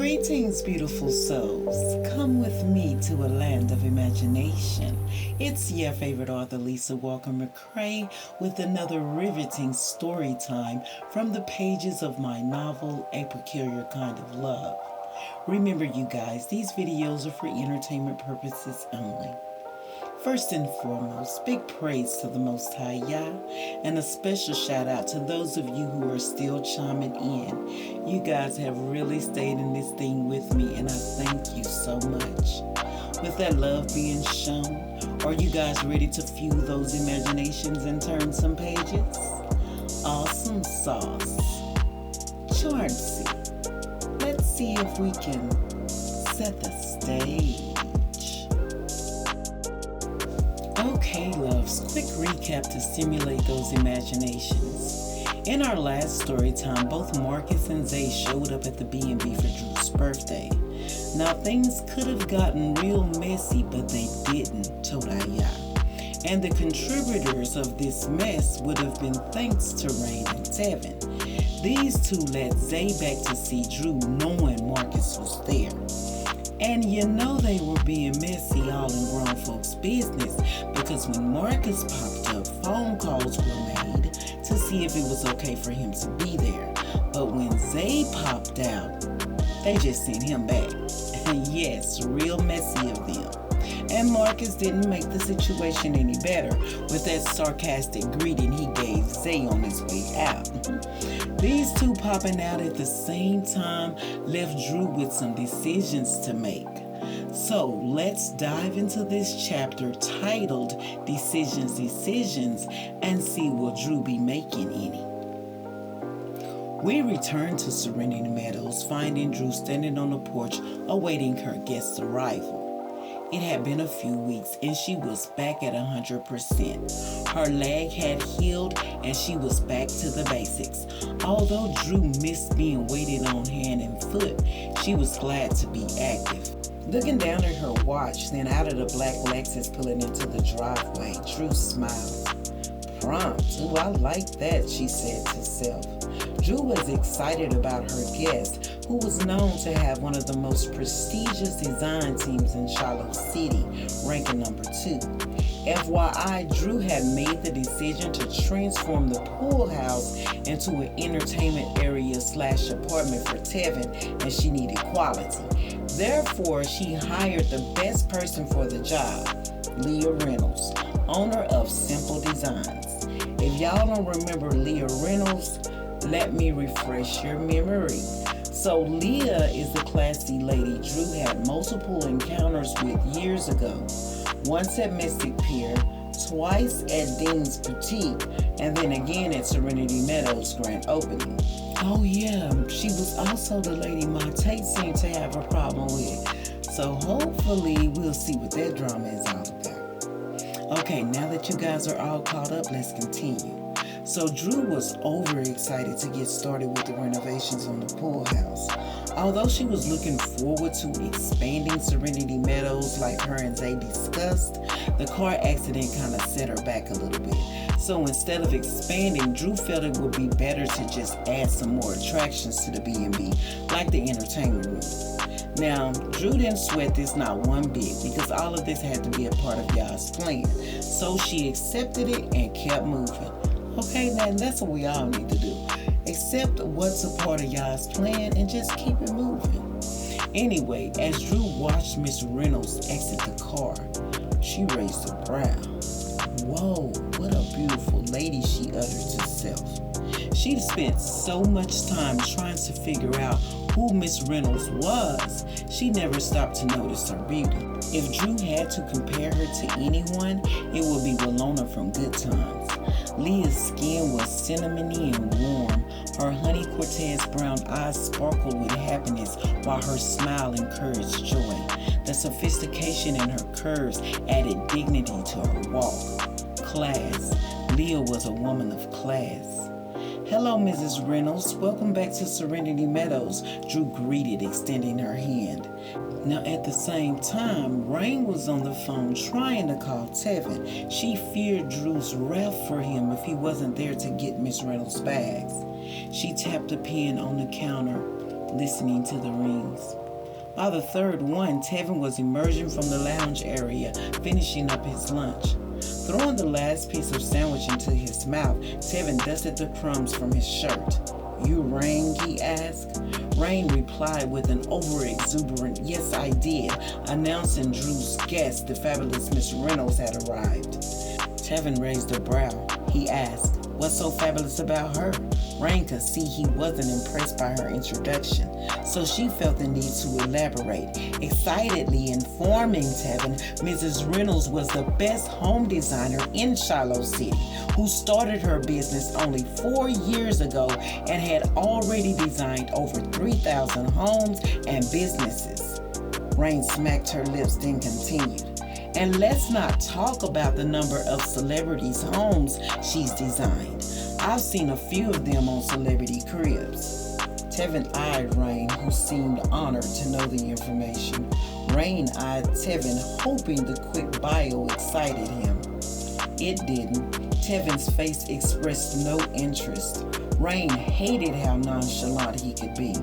Greetings, beautiful souls. Come with me to a land of imagination. It's your favorite author, Lisa Walker McCrae, with another riveting story time from the pages of my novel, A Peculiar Kind of Love. Remember, you guys, these videos are for entertainment purposes only. First and foremost, big praise to the Most High Yah, and a special shout out to those of you who are still chiming in. You guys have really stayed in this thing with me, and I thank you so much. With that love being shown, are you guys ready to fuel those imaginations and turn some pages? Awesome sauce. Chauncey, let's see if we can set the stage. Okay, loves, quick recap to stimulate those imaginations. In our last story time, both Marcus and Zay showed up at the B&B for Drew's birthday. Now, things could have gotten real messy, but they didn't, Todaya. And the contributors of this mess would have been thanks to Rain and Tevin. These two led Zay back to see Drew knowing Marcus was there. And you know they were being messy all in grown folks' business because when Marcus popped up, phone calls were made to see if it was okay for him to be there. But when Zay popped out, they just sent him back. Yes, real messy of them. And Marcus didn't make the situation any better with that sarcastic greeting he gave Zay on his way out. These two popping out at the same time left Drew with some decisions to make. So let's dive into this chapter titled Decisions, and see will Drew be making any. We return to Serenity Meadows, finding Drew standing on the porch awaiting her guest's arrival. It had been a few weeks and she was back at 100%. Her leg had healed and she was back to the basics. Although Drew missed being waited on hand and foot, she was glad to be active. Looking down at her watch, then out of the black Lexus pulling into the driveway, Drew smiled. Prompt. Ooh, I like that, she said to self. Drew was excited about her guest, who was known to have one of the most prestigious design teams in Charlotte City, ranking number 2. FYI, Drew had made the decision to transform the pool house into an entertainment area / apartment for Tevin, and she needed quality. Therefore, she hired the best person for the job, Leah Reynolds, owner of Simple Designs. If y'all don't remember Leah Reynolds, let me refresh your memory. So Leah is the classy lady Drew had multiple encounters with years ago. Once at Mystic Pier, twice at Dean's Boutique, and then again at Serenity Meadows grand opening. Oh yeah, she was also the lady my Tate seemed to have a problem with. So hopefully we'll see what that drama is all about. Okay, now that you guys are all caught up, let's continue. So Drew was overexcited to get started with the renovations on the pool house. Although she was looking forward to expanding Serenity Meadows like her and Zay discussed, the car accident kind of set her back a little bit. So instead of expanding, Drew felt it would be better to just add some more attractions to the B&B, like the entertainment room. Now, Drew didn't sweat this not one bit because all of this had to be a part of Yah's plan. So she accepted it and kept moving. Okay, now that's what we all need to do. Accept what's a part of Yah's plan and just keep it moving. Anyway, as Drew watched Miss Reynolds exit the car, she raised her brow. Whoa, what a beautiful lady, she uttered to self. She'd spent so much time trying to figure out who Miss Reynolds was, she never stopped to notice her beauty. If Drew had to compare her to anyone, it would be Walona from Good Times. Leah's skin was cinnamony and warm. Her honey Cortez brown eyes sparkled with happiness while her smile encouraged joy. The sophistication in her curves added dignity to her walk. Class. Leah was a woman of class. Hello, Mrs. Reynolds. Welcome back to Serenity Meadows, Drew greeted, extending her hand. Now, at the same time, Rain was on the phone trying to call Tevin. She feared Drew's wrath for him if he wasn't there to get Miss Reynolds' bags. She tapped a pen on the counter. listening to the rings. By the third one, Tevin was emerging from the lounge area, finishing up his lunch. Throwing the last piece of sandwich into his mouth, Tevin dusted the crumbs from his shirt. "You rang?" he asked. Rain replied with an over-exuberant "Yes, I did," announcing Drew's guest, the fabulous Miss Reynolds, had arrived. Tevin raised a brow. He asked, "What's so fabulous about her?" Rain could see he wasn't impressed by her introduction, so she felt the need to elaborate, excitedly informing Tevin Mrs. Reynolds was the best home designer in Shiloh City, who started her business only 4 years ago and had already designed over 3,000 homes and businesses. Rain smacked her lips, then continued, "And let's not talk about the number of celebrities' homes she's designed. I've seen a few of them on Celebrity Cribs." Tevin eyed Rain, who seemed honored to know the information. Rain eyed Tevin, hoping the quick bio excited him. It didn't. Tevin's face expressed no interest. Rain hated how nonchalant he could be.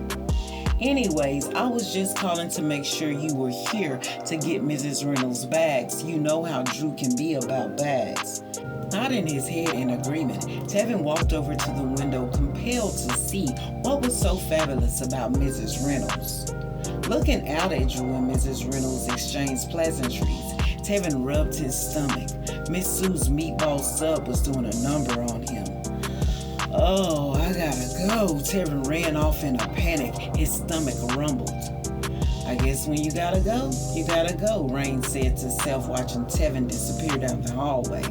"Anyways, I was just calling to make sure you were here to get Mrs. Reynolds' bags. You know how Drew can be about bags." Nodding his head in agreement, Tevin walked over to the window, compelled to see what was so fabulous about Mrs. Reynolds. Looking out at Drew and Mrs. Reynolds exchanged pleasantries, Tevin rubbed his stomach. Miss Sue's meatball sub was doing a number on him. "Oh, I gotta go." Tevin ran off in a panic. His stomach rumbled. "I guess when you gotta go," Rain said to self, watching Tevin disappear down the hallway.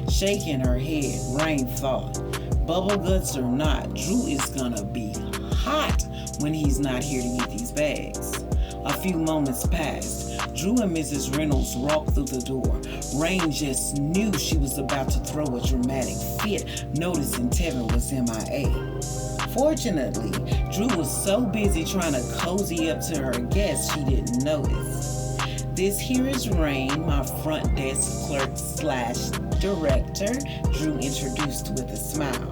Shaking her head, Rain thought, bubble guts or not, Drew is gonna be hot when he's not here to get these bags. A few moments passed. Drew and Mrs. Reynolds walked through the door. Rain just knew she was about to throw a dramatic fit, noticing Tevin was MIA. Fortunately, Drew was so busy trying to cozy up to her guests she didn't notice. "This here is Rain, my front desk clerk / director," Drew introduced with a smile.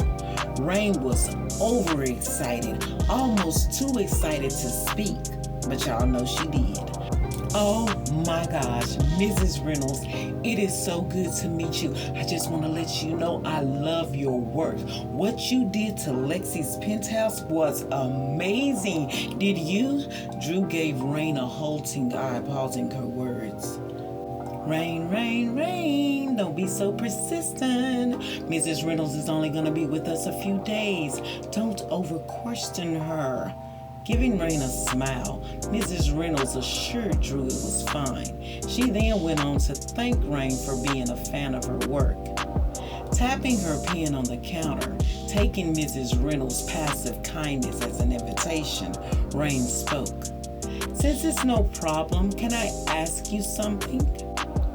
Rain was overexcited, almost too excited to speak, but y'all know she did. "Oh my gosh, Mrs. Reynolds, it is so good to meet you. I just want to let you know I love your work. What you did to Lexi's penthouse was amazing. Did you?" Drew gave Rain a halting eye, pausing her words. "Rain, Rain, Rain, don't be so persistent. Mrs. Reynolds is only going to be with us a few days. Don't over-question her." Giving Rain a smile, Mrs. Reynolds assured Drew it was fine. She then went on to thank Rain for being a fan of her work. Tapping her pen on the counter, taking Mrs. Reynolds' passive kindness as an invitation, Rain spoke. "Since it's no problem, can I ask you something?"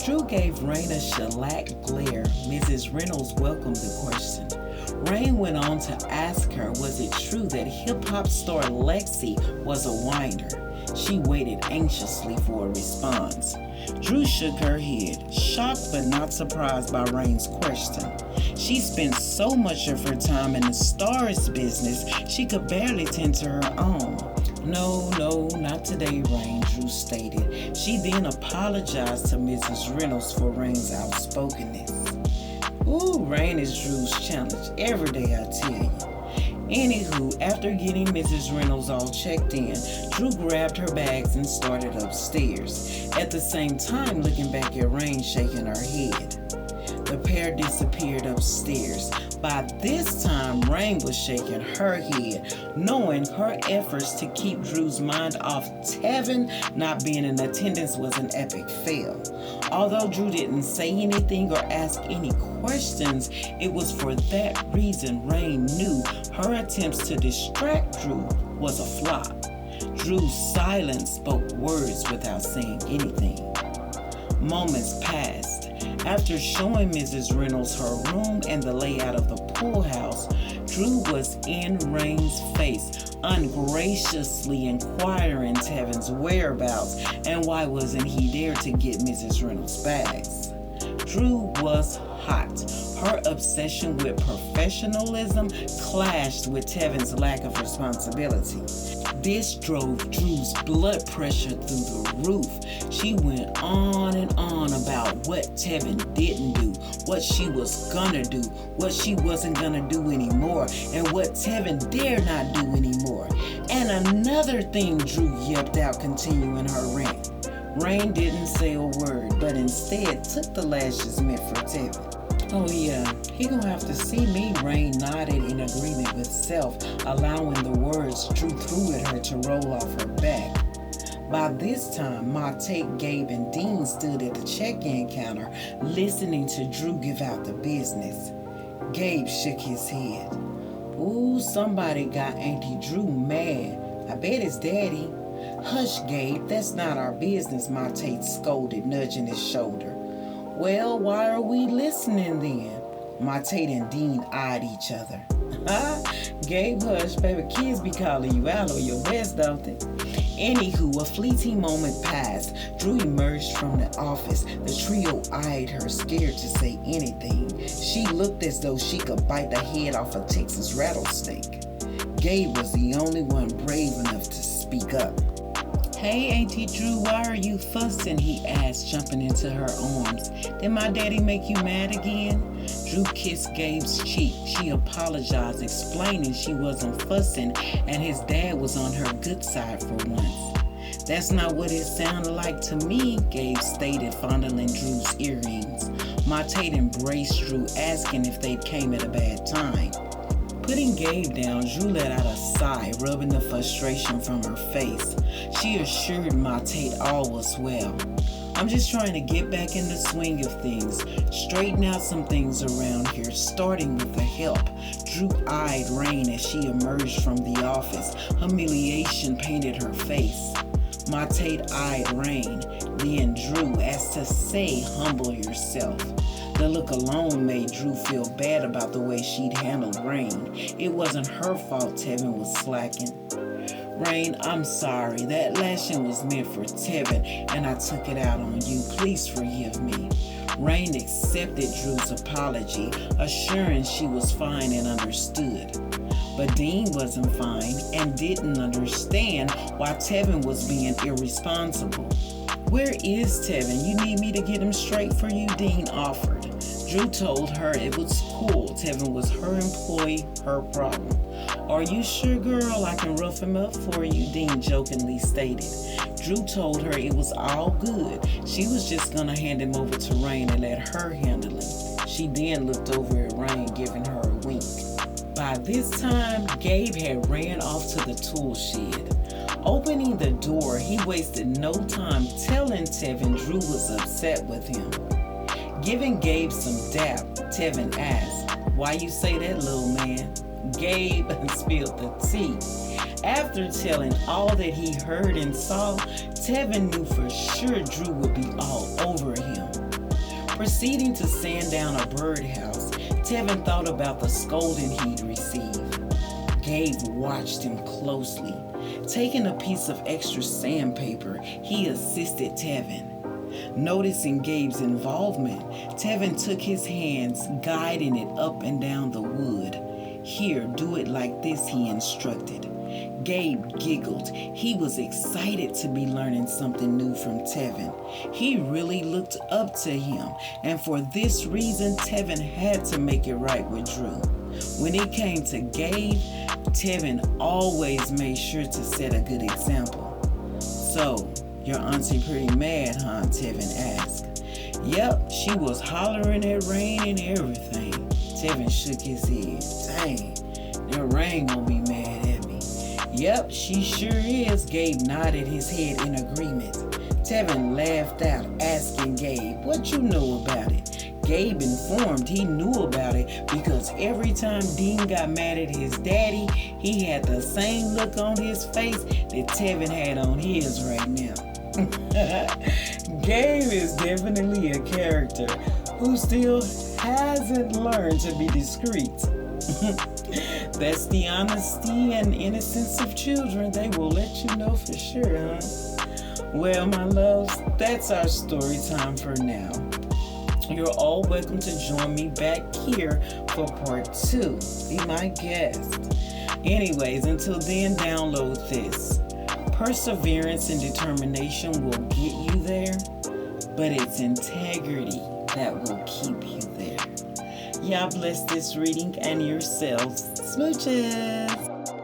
Drew gave Rain a shellac glare. Mrs. Reynolds welcomed the question. Rain went on to ask her, was it true that hip-hop star Lexi was a whiner? She waited anxiously for a response. Drew shook her head, shocked but not surprised by Rain's question. She spent so much of her time in the stars business, she could barely tend to her own. No, not today, Rain, Drew stated. She then apologized to Mrs. Reynolds for Rain's outspokenness. Ooh, Rain is Drew's challenge every day, I tell you. Anywho, after getting Mrs. Reynolds all checked in, Drew grabbed her bags and started upstairs, at the same time looking back at Rain shaking her head. The pair disappeared upstairs. By this time, Rain was shaking her head, knowing her efforts to keep Drew's mind off Tevin not being in attendance was an epic fail. Although Drew didn't say anything or ask any questions, it was for that reason Rain knew her attempts to distract Drew was a flop. Drew's silence spoke words without saying anything. Moments passed. After showing Mrs. Reynolds her room and the layout of the pool house, Drew was in Rain's face, ungraciously inquiring Tevin's whereabouts and why wasn't he there to get Mrs. Reynolds' bags. Drew was hot. Her obsession with professionalism clashed with Tevin's lack of responsibility. This drove Drew's blood pressure through the roof. She went on and on about what Tevin didn't do, what she was gonna do, what she wasn't gonna do anymore, and what Tevin dare not do anymore. And another thing Drew yelped out, continuing her rant. Rain didn't say a word, but instead took the lashes meant for Tevin. Oh yeah, he gonna have to see me. Rain nodded in agreement with self, allowing the words Drew threw at her to roll off her back. By this time, Tate, Gabe, and Dean stood at the check-in counter, listening to Drew give out the business. Gabe shook his head. Ooh, somebody got Auntie Drew mad. I bet it's Daddy. Hush, Gabe, that's not our business, Tate scolded, nudging his shoulder. Well, why are we listening then? Tate and Dean eyed each other. Gabe, hush, baby, kids be calling you out on your best, don't they? Anywho, a fleeting moment passed. Drew emerged from the office. The trio eyed her, scared to say anything. She looked as though she could bite the head off a Texas rattlesnake. Gabe was the only one brave enough to speak up. Hey, Auntie Drew, why are you fussing? He asked, jumping into her arms. Did my daddy make you mad again? Drew kissed Gabe's cheek. She apologized, explaining she wasn't fussing and his dad was on her good side for once. That's not what it sounded like to me, Gabe stated, fondling Drew's earrings. Tate embraced Drew, asking if they came at a bad time. Putting Gabe down, Drew let out a sigh, rubbing the frustration from her face. She assured Tate all was well. I'm just trying to get back in the swing of things, straighten out some things around here, starting with the help. Drew eyed Rain as she emerged from the office. Humiliation painted her face. Tate eyed Rain, then Drew, as to say, humble yourself. The look alone made Drew feel bad about the way she'd handled Rain. It wasn't her fault Tevin was slacking. Rain, I'm sorry. That lashing was meant for Tevin, and I took it out on you. Please forgive me. Rain accepted Drew's apology, assuring she was fine and understood. But Dean wasn't fine and didn't understand why Tevin was being irresponsible. Where is Tevin? You need me to get him straight for you? Dean offered. Drew told her it was cool. Tevin was her employee, her problem. Are you sure, girl? I can rough him up for you, Dean jokingly stated. Drew told her it was all good. She was just gonna hand him over to Rain and let her handle him. She then looked over at Rain, giving her a wink. By this time, Gabe had ran off to the tool shed. Opening the door, he wasted no time telling Tevin Drew was upset with him. Giving Gabe some dap, Tevin asked, "Why you say that, little man?" Gabe spilled the tea. After telling all that he heard and saw, Tevin knew for sure Drew would be all over him. Proceeding to sand down a birdhouse, Tevin thought about the scolding he'd received. Gabe watched him closely. Taking a piece of extra sandpaper, he assisted Tevin. Noticing Gabe's involvement, Tevin took his hands, guiding it up and down the wood. "Here, do it like this," he instructed. Gabe giggled. He was excited to be learning something new from Tevin. He really looked up to him, and for this reason, Tevin had to make it right with Drew. When it came to Gabe, Tevin always made sure to set a good example. "So, your auntie pretty mad, huh?" Tevin asked. "Yep, she was hollering at Rain and everything." Tevin shook his head. "Dang, that Rain gonna be mad at me." "Yep, she sure is." Gabe nodded his head in agreement. Tevin laughed out, asking Gabe, "What you know about it?" Gabe informed he knew about it because every time Dean got mad at his daddy, he had the same look on his face that Tevin had on his right now. Gabe is definitely a character who still hasn't learned to be discreet. That's the honesty and innocence of children. They will let you know for sure, huh? Well, my loves, that's our story time for now. You're all welcome to join me back here for part 2. Be my guest. Anyways, until then, download this. Perseverance and determination will get you there, but it's integrity that will keep you there. Y'all bless this reading and yourselves. Smooches!